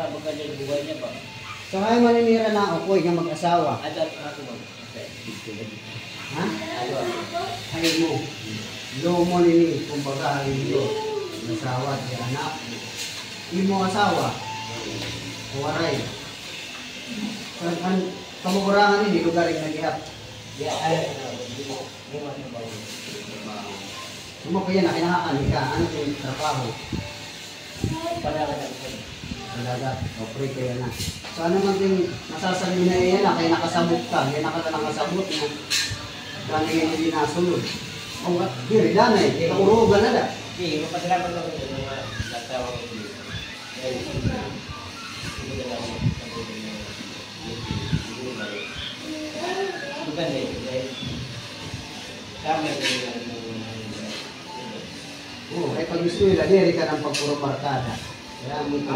na magkanya ng buhay niya pa. So ngayon maninira na ako nga mag-asawa. At ako mo. Ha? Ay mo. Lomo nini, kumbaga ay mo. Asawa, di anak. Imo asawa. Waray. Kamukurangan ini, lugar yung nag-ihap. Sumo ko yan, nakinakaan ka. Ano yung trabaho? Palagat. Opre kaya na. So ano man yung nasasabi na yan, kaya nakasabot ka. Kaya nakasabot na. Dami nga hindi nasunod. O, diri dana eh. Kaurugan na da. Hindi, mapasalamat lang ito ng mga natawag ko. Bukan eh. Kami Oo, ay pag gusto nila, diri ka ng pagpuro barkada. Kaya mo ito.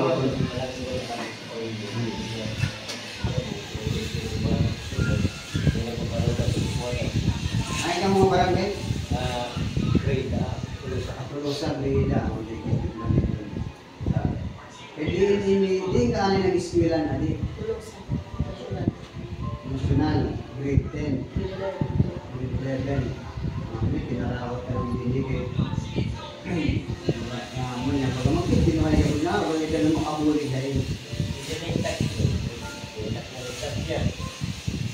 Ay ka mga barangay? Grade Apulusan, Brida. Hindi ka ano nag-eskwela na di? National, grade 10. Grade 11. Kami, pinarawat ka ng binigay. Mo niya, pag magpipinawa niya ko na, wala ka na makabuli dahil.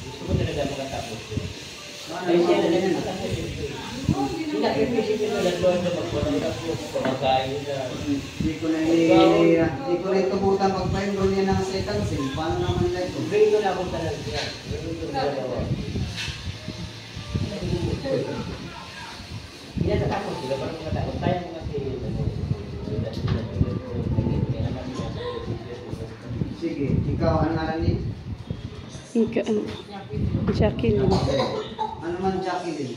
Gusto ko talaga makatapos yun. Ay siya na din na. Pinakipis-ipin na lalo na magpapagapos, kumakain na. Hindi ko na itubutan magpa-enroll niya ng second sim. Paano naman nila ito? Grade ko na akong talaga siya. Grade ko na dalawa. Hindi na tatapos sila, parang makatapos. Tayo mo kasi, Sige, ikaw, ano nga niya? Jacqueline. Ano man Jacqueline?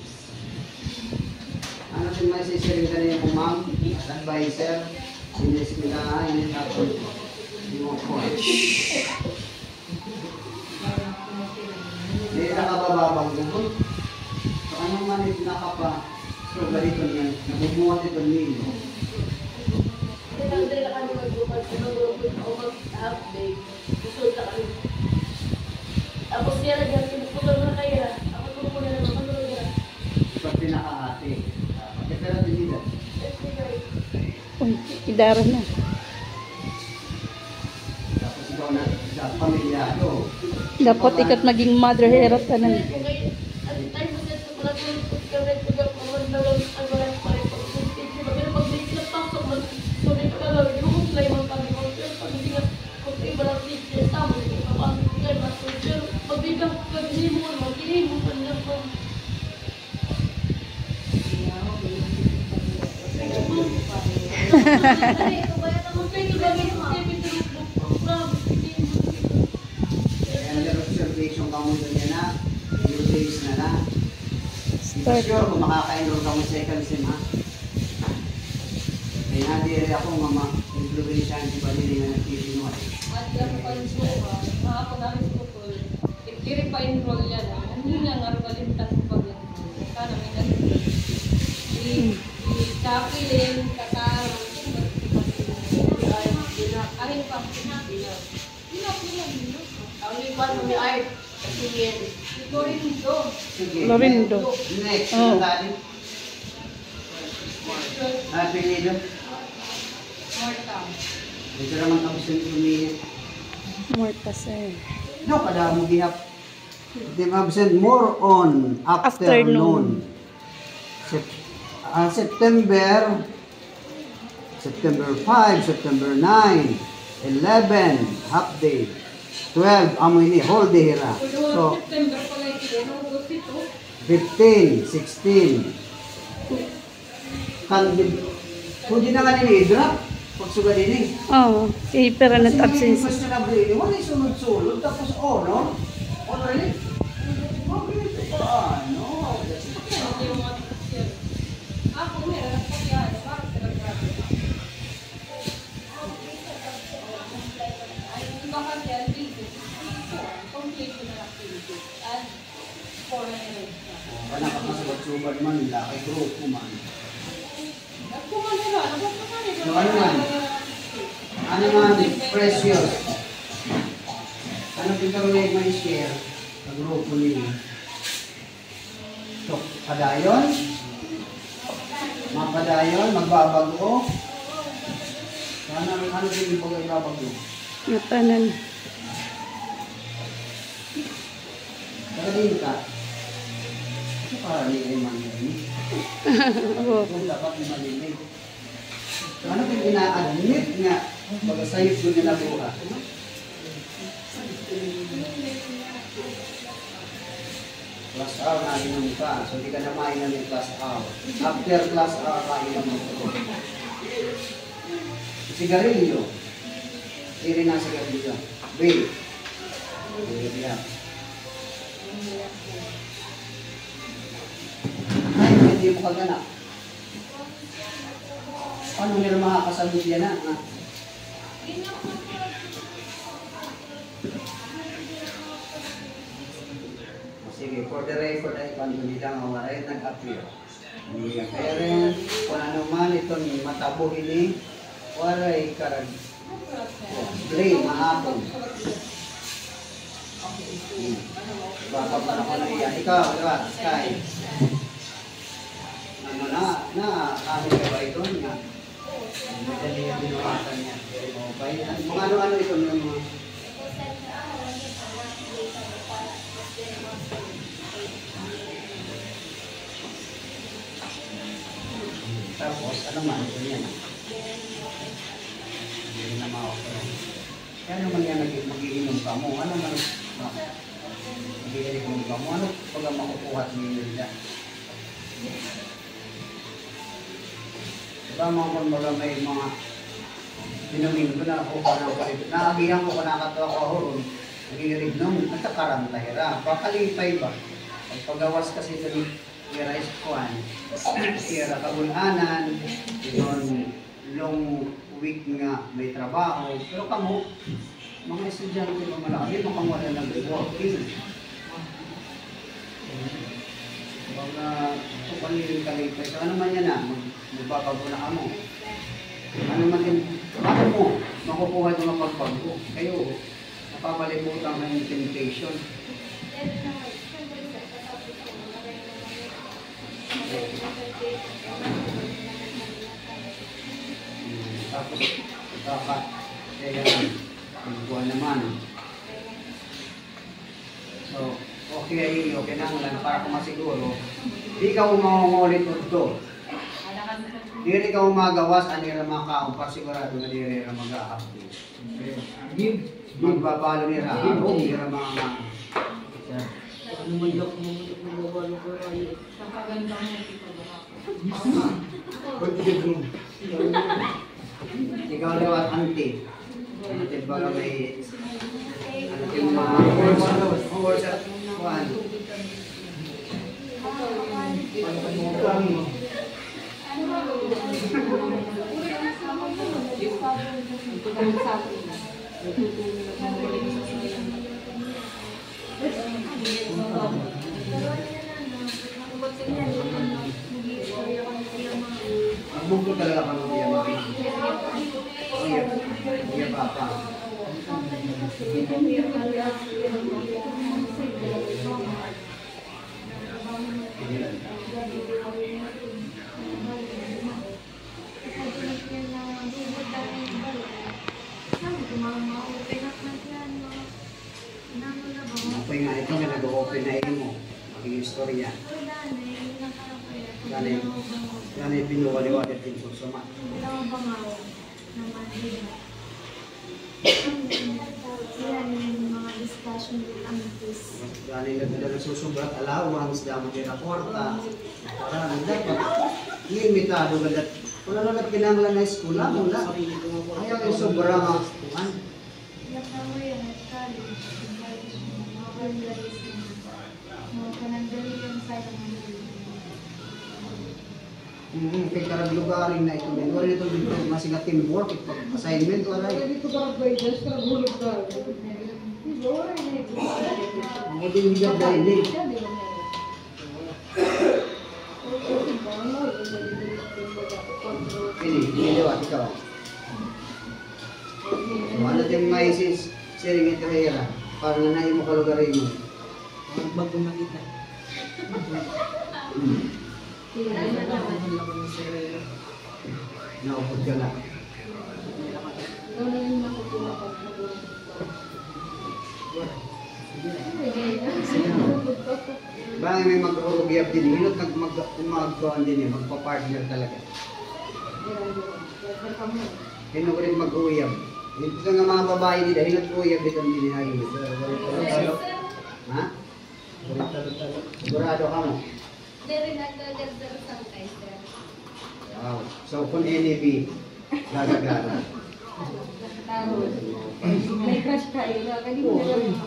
Ano din may sisiring ka niya kung ma'am? Advisor? Hindi sila, hindi tapos. Hindi mo ko. Hindi nakabababang gusto. So ano man ito nakapa? So ganito niya, nabumuhat ito nilo. Hindi na kami mag-update. Gusto na kami. Tapos siya lagyan, pinuputol na kaya. Ako tumulong na naman, matulog na. Pag pinaka-ate. Pakita natin nila. Uy, idara na. Tapos ikaw na sa pamilyado. Dapat ikat maging mother hirap ka na. Observation ka mo doon yan na, few days na na. Start. Sure, kung makaka-enroll ka mo second sim ha. Kaya nadiri ako influensya hindi ba nila nga nagtitino eh. At yan pa yung suha, makakapag namin sa tukol, i-kiri pa enroll yan. Ano nga nga balintan ko pag yan. Sana may nagtitino. I-Jacqueline, Katarang, ahin pa, ang iwan mo ni Art, kasi yan. Lorindo. Sige. Lorindo. Next, Oh. ano tayo? Pilido. Morta. Ito naman tapos yung tumihin. More kasi. No, kada mo gihap. Di ba, more on afternoon. September 5, September 9, 11, half day. 12, amoy ni, whole day hira. So, September pala ito, August ito. 15, 16. Pwede na nga nini-drop. Pagsuga din eh. Oo, i-pera na absence. Kasi may question na wala yung sunod-sulod. Tapos, no? Really? Ito pa, no? Ako meron ang pagyaya, bakit sila grabe? Ay, iba kasi ang video, completion na activity, and foreign events na. Wala ka masubad-subad man, laki grupo man. Nagkuman nila, nagkuman nila. So, ano yan? Ano man, precious. Ano pinakaroon may share? Ang grupo niyo. So, padayon? Mga padayon, magbabago. Ano din yung pagbabago? Matanan. Kaya ka. Ito para ni Eman yun. Oo. Kung dapat malinig. Ano yung ina-admit nga? Baga sa'yo ko nila buha. Class hour na inom ka. So di ka na mainam yung class hour. After class hour ka inom mo. Sigarilyo. Siri na sigarilyo. Wait. Wait. Ay, hindi mo kagana. Paano nila makakasagot yan na? Sige, for the record ay paano nila mawaray nag-appear. Hindi ang parent, kung ano man itong matabo ini, waray karag. Blame, mahapon. Baka pa na ko na iyan. Ikaw, diba? Sky. Ano kami ka ba ito niya? Madali yung binuhasan niya. Mga ano ito yung mga... Tapos, ano man ito niya? Hindi na ma-offer. Kaya ano man yan mag-iinom ka mo? Ano man mag-iinom ka mo? Ano pag makukuhat niyo nila? Diba mga may mga inumin ko na ako pa ng palito. Naagihan ko kung nakatawa ko ako ron. Nag-iirig nung nagkakaram tahira. Pakalipay ba? Pagpagawas kasi ito ni Rice Kwan. Kira kabulanan. Yun, long week nga may trabaho. Pero kamo, mga estudyante ba malaki, makamwala ng working. Baga, kung panirin kalipay. So ano man yan na, magbabago na ka mo. Ano man din, paano mo makukuha yung mga pagbago? Kayo, napapalimutan ka yung temptation. Tapos, dapat, kaya, pagbuhan naman. So, okay na, wala na para kumasiguro. Di ka umangungulit ito. Di ka umagawas, ano yung mga kaumpa, sigurado na di rin mag-a-update. Magbabalo ni Rahabo, di rin mga ikaw lewat ante. Ante baga may ante mga words at one. Bukod talaga kang iya mami. Iya papa. Okay nga ito na nag-open na mo. Maging istorya. Ganay pinuwaliwali at pinukusama. Ganay na susubrat allowance, damo din na kwarta. Para dapat limitado gadat. Wala na kinanglan na eskula mo na. Ayaw yung sobrang kuhan. Kay karag lugarin na ito. Wala ito dito masinga teamwork, assignment wala. Dito karag guidance, karag hulog ka. Ang din higap dahil eh. Ini lewat ikaw. may siring ito hera. Para nanay mo kalugarin mo. Bagong makita. Naupod ka na. Bangay may mag-urugyap din. Hinot mag-kuhan din yun. Magpa-partner talaga. Hinot rin mag-uyab. Ito nga mga babae nila. Hinot uyab dito ang dinihayin. Ha? Sigurado ka mo. Wow. So kung NAB, gagagara. May crush ka eh. Kali mo na lang.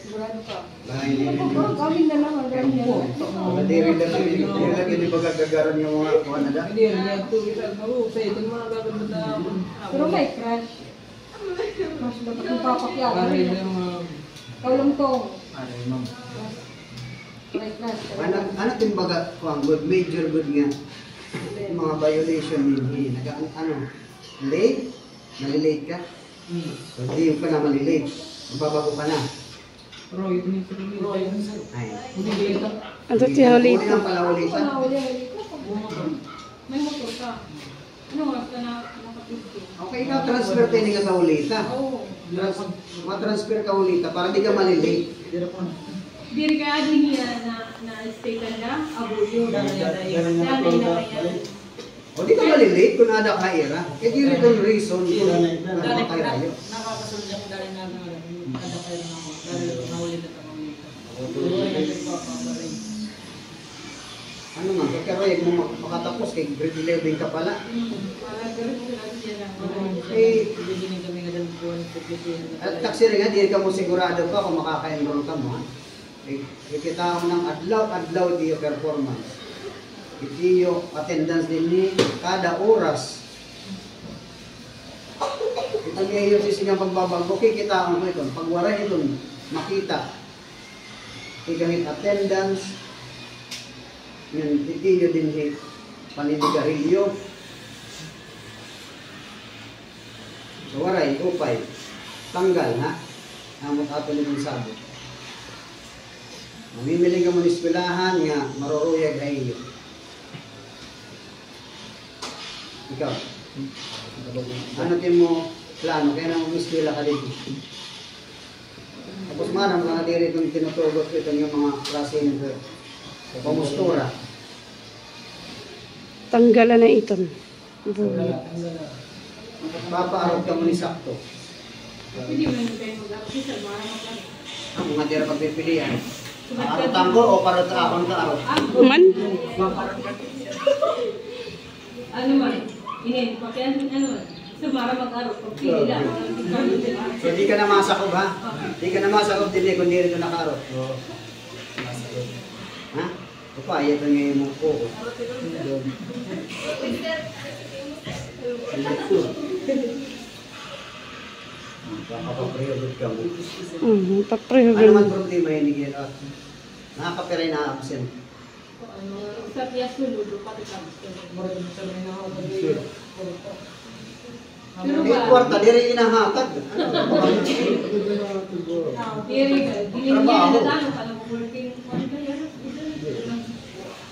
Sigurado ka. Bangay nila. Kami na lang. Hanggang yan. Madiri lang yun. Hindi lang yun ba gagagaran yung mga kuha na dahil? Hindi, nag-2 weeks ako. Sa ito mga gagawin na ako. Pero may crush. Crush dapat yung papakyaw. Para yung mga... Ikaw lang tong. Aray, ma'am. May crush. Ano din baga kuha? Good, major good nga. Yung mga violation din. Late? Nalilate ka? So hindi yung ka na malilate. Magbabago ka na. Roy, ito ni Roy. Ay. Hindi dito. Ano siya ulit? Huli lang pala ulit. May motor ka. Ano oras ka na nakapito? Okay, ikaw transfer tayo nga sa ulita. Oo. Ma-transfer ka ulita para di ka malilate. Diri ka adin niya na stay tanda, abuyo. Danay na kaya. O di ka malilate kung ada ka ira. Kaya di rin yung reason kung ano ka kayo. Nakakasunod ako dahil na kada kayo na ako. Dahil nahulit at ako nito. Ano man, kaya kaya mo makatapos kay grade 11 ka pala. Eh, Bibigyan kami nga dyan po. at taksi rin nga, di ka mo sigurado pa kung makaka-enroll ka mo. Ikita mo ng adlaw di yung performance. Iti yung attendance din ni kada oras. Ito niya yung sisigang pagbabago, kikita mo ito. Pagwara ito, makita. Igamit attendance. Yung iti yung din ni paninigarilyo. So waray, upay. Tanggal ha. Amot ato ni sabot. Mamimili ka mo ni eskwelahan nga maruruyag ay iyo. Ikaw. Ano din mo plano? Kaya nang eskwela ka dito. Tapos manang mga diri itong tinutugot ito yung mga klase nito. Pamustura. Tanggalan na iton. Papaarog ka mo ni sakto. Hindi mo yung kayo mag-apis sa mga mga. Ang mga dira pagpipilian. Arot tanggol o parot akon ka arot? Man? Ano man? Inin, pakiyan ano man? Sumara mag-arot. Pagpili lang. So di ka na masakob ha? Di ka na masakob din kung di rin ito nakarot. Ha? O pa, ito nga yung po. Nakakapapriyodot ka mo. Papreho Ano man problema yun ni Gila? Nakakapiray na absent. Sa piyas sulod, pati tapos. Pero Eh, kwarta, di rin inahatag. Diri ka, dili niya na lang para mag-working.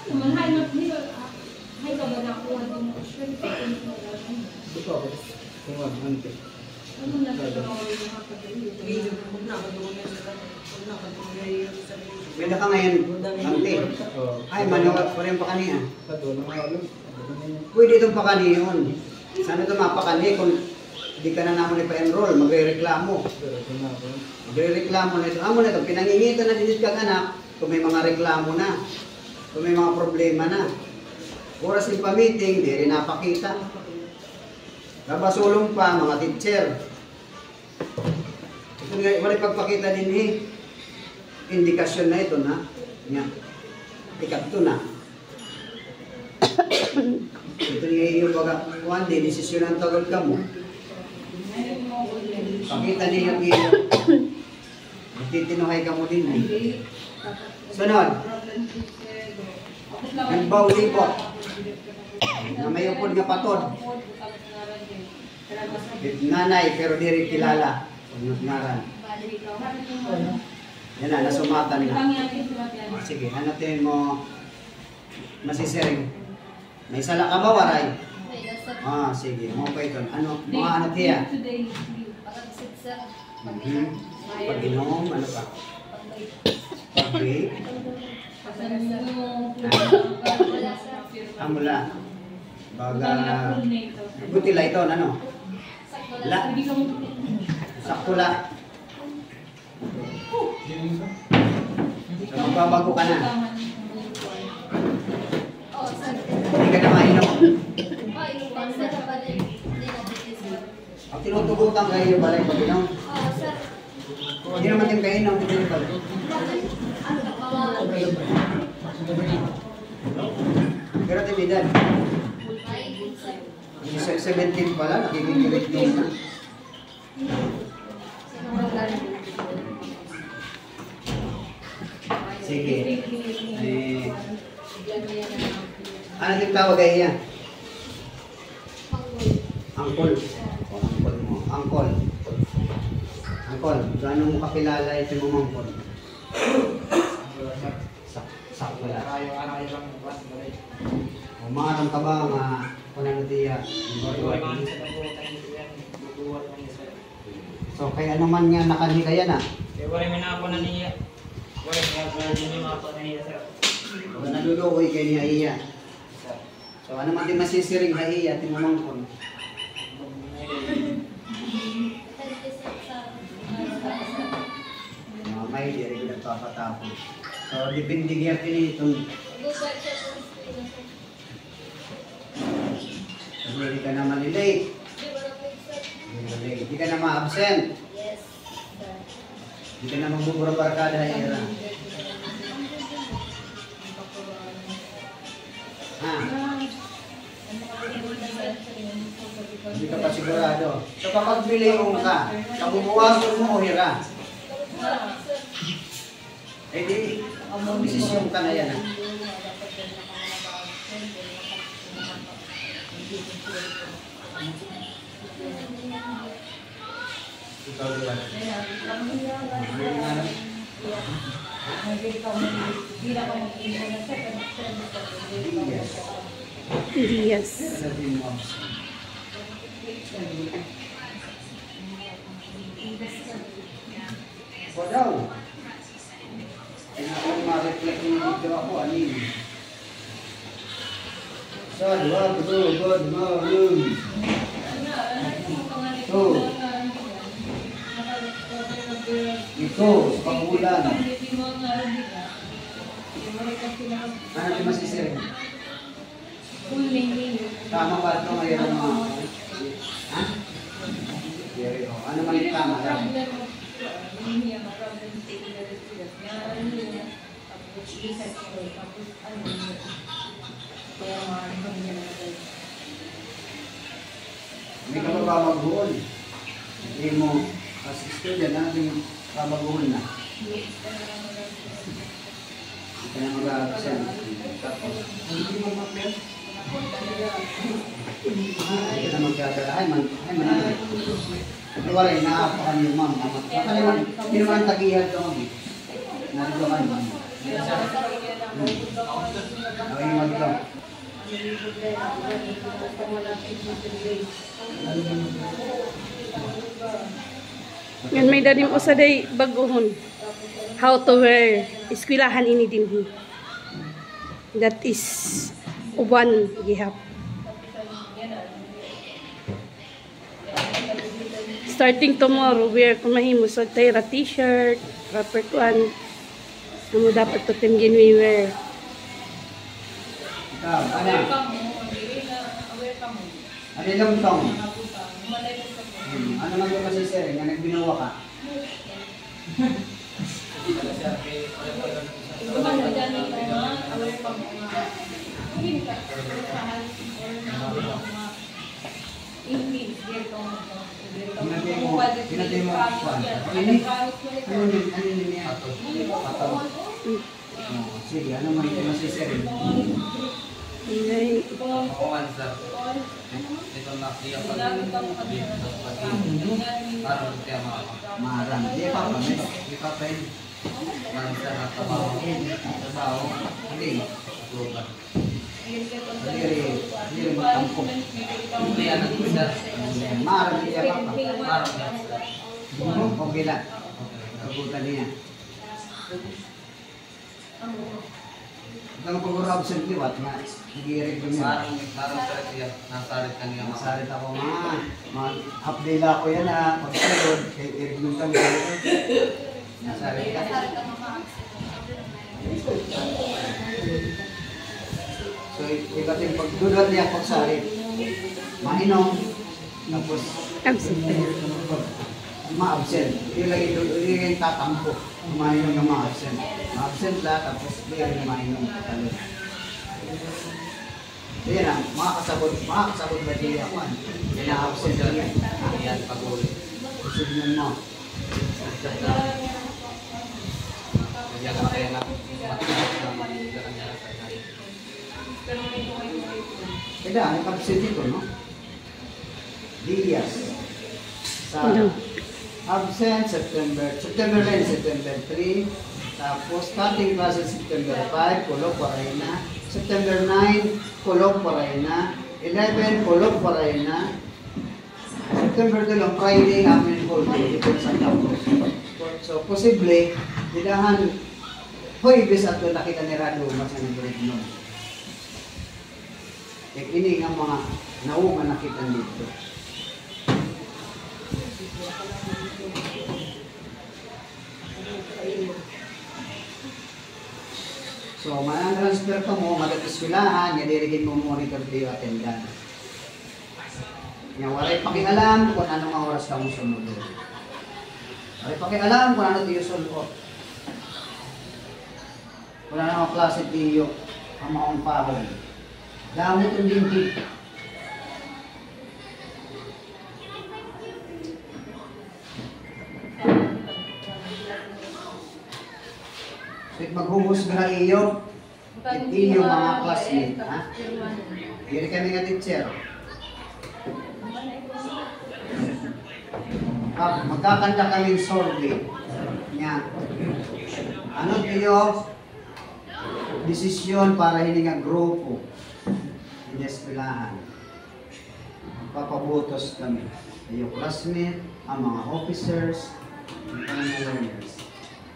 Manhay na nila. Hay ka ba na kuha din mo? Ito ako. Kung ano. Ano na sa mga kapatid? May ka ngayon, ante. Ay, manuwat pa rin pakaniya. Pwede itong pakaniyon. Sana ito mapakani kung hindi ka na naman ipa-enroll, magre-reklamo. Magre-reklamo na ito. Amo na ito, pinangingitan na din kang anak kung may mga reklamo na. Kung may mga problema na. Oras ng pa-meeting, di rin napakita. Kabasulong pa, mga teacher. Ito nga, wala pagpakita din eh. Indikasyon na ito na. Yan. Ikapto na. Ito nga yung baga, one day, desisyon ang tawag ka mo. Pakita niya yung iyo. Titinuhay ka mo din eh. Sunod. Nagbauli po. Na may upod nga patod. Nanay, pero di rin kilala. Ngaran. Yan na, nasumatan na. Oh, sige, hanatin mo. Masisiring. May sala ka ba, waray? Ah, sige. Mo pa ito. Ano? Mga anak hiya? Pag-inom, ano pa? Pag-bake? Amula. Baga... Butila ito, ano? La. Sakula. So, magbabago ka na. Hindi ka na mainom. Ang tinutugutan kayo yung balay pag-inom. Hindi naman yung kainom, hindi yung balay. Pero timidan. 17 pala, nakikikilig nung na. Sige. Ano yung tawag ay yan? Angkol. O, angkol mo. Angkol. Angkol. Gaano mo kakilala ito mo mangkol? Sakto lang. Umarang ka ba nga pananatiya? So, kaya naman nga nakanhi kaya na? Wala may na ako na niya. Wala din yung mga ako na niya, sir. Kung nalulukoy kayo niya iya. So, ano man din masisiring na iya, timamangkon. May di rin nagpapatapon. So, dipindi kaya pinitong. Hindi ka na malilate. Hindi ka na ma-absent. Hindi ka na magbubura barkada ira. Ha? Hindi ka pa sigurado. So kapag biliong ka, kabubuwasan mo o hira? Eh di, desisyon ka na yan. Ha? Ikaw diba? Yes. Ikaw daw. Kaya kung ma-reflect yung video ako, anin? Good morning. Ito, sa pangulan. Ano yung masisirin? Tama ba ito ngayon ang mga... Ha? Ano man yung tama? May ka ba magbuhol? Hindi mo, as student, ano yung kabaguhol na? Hindi ka na mag-absent. Hindi mo mag-absent? Hindi ka na mag-absent. Ay, wala yung naapakan yung ma'am. Hindi naman tagihan ka mag-absent. Narito ka naman. Okay, mag-absent. Yan may dadim usa day baguhon. How to wear eskwelahan ini dinhi. That is uban gihap. Starting tomorrow, wear kumahimo sa tayra t-shirt, proper kuan. Amo dapat to timgin we wear. Ikaw, ano? Ano yung tong? Ano man yung masisirin? Nga nagbinawa ka? Pinatay mo kuwan. Ano yun niya? Pataw. Sige, ano man yung masisirin? Ay, Oo, answer. Ito na iya pa. Lagi kang Parang kaya mga Marang. Di pa kami. Di pa pa yun. mansa na trabaho. Trabaho. Hindi. Lugar. Hindi rin matampok. Hindi yan ang isa. Marang di pa pa. Parang Okay lang. Kabutan niya. Ito ang pag-absent liwat na nag-i-review niya. parang sa siya. Nasarit ka niya mga. Masalit ako update ako yan na pag-sunod kay i-review kami. Nasalit ka. So, iba't yung pagdudot niya pagsalit. Mainom. Tapos, Absent. ma-absent. Yung tatampo. Mainom yung ma-absent. Ma-absent lang, tapos hindi mainom. Yan na, makakasabot ba din ako? Na-absent lang yan. Yan pag-uli. Isignan mo. Kaya ka kaya na matigas na kanya sa kanya. Kaya, may absent dito, no? Diaz. Sa Ano? absent, September 9, September 3. Tapos, starting classes September 5, kulog paray na. September 9, kulog paray na. 11, kulog paray na. September 2 lang, Friday, amin holiday. Ito sa campus. So, posible, didahan, Huwebes ato nakita ni Rado, mas ang nag-read nun. Ini nga mga nauman nakita dito. So, transfer ka mo, mag-eskwelahan, nga dirigin mo monitor video attendance. Nga walay pakialam kung anong oras ka mo sunod. Walay pakialam kung ano tiyo sunod. Wala na mga klase tiyo ang maong pagod. Gamit yung lintik. Maghuhusga iyo, iyo mga classmate, ha? Diri kami nga teacher. Magkakanta kami survey niya. Ano tiyo? Desisyon para hindi nga grupo. Hindi eskwelahan. Magpapabutos kami. Iyo classmate, ang mga officers, ang mga learners.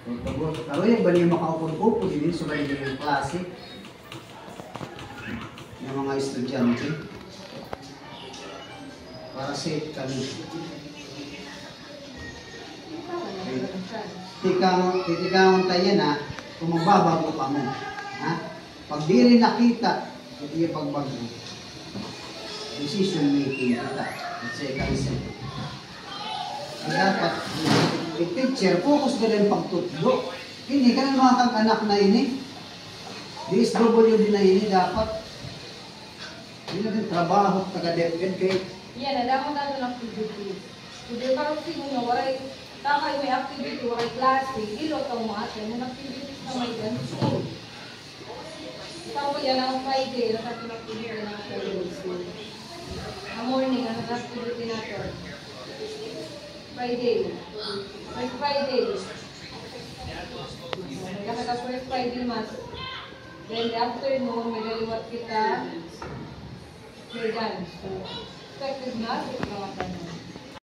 Pero yung bali yung makaupon-upon, hindi so bali yung klase ng mga estudyante para safe kami. Titigangon tayo na kung magbabago pa mo. Ha? Pag di rin nakita, hindi yung pagbago. Decision making kita. Let's say, cancel. Dapat, teacher, focus ka rin pagtutlo. Hindi ka na mga kag-anak na ini. DSWD na ini dapat. Hindi na din trabaho, taga-depend kay. Yan, dapat natin ng activity. Kung parang sino, waray, takay may activity, waray klase, ilo ka mo atin, may activities na may gan school. Tapos yan, ang Friday, natin activity na school. Ang morning, ang activity natin. Friday. First Friday. Kami ka first Friday mas. Then the afternoon, may daliwat kita. May dance. So, effective na. Ito mga tanong.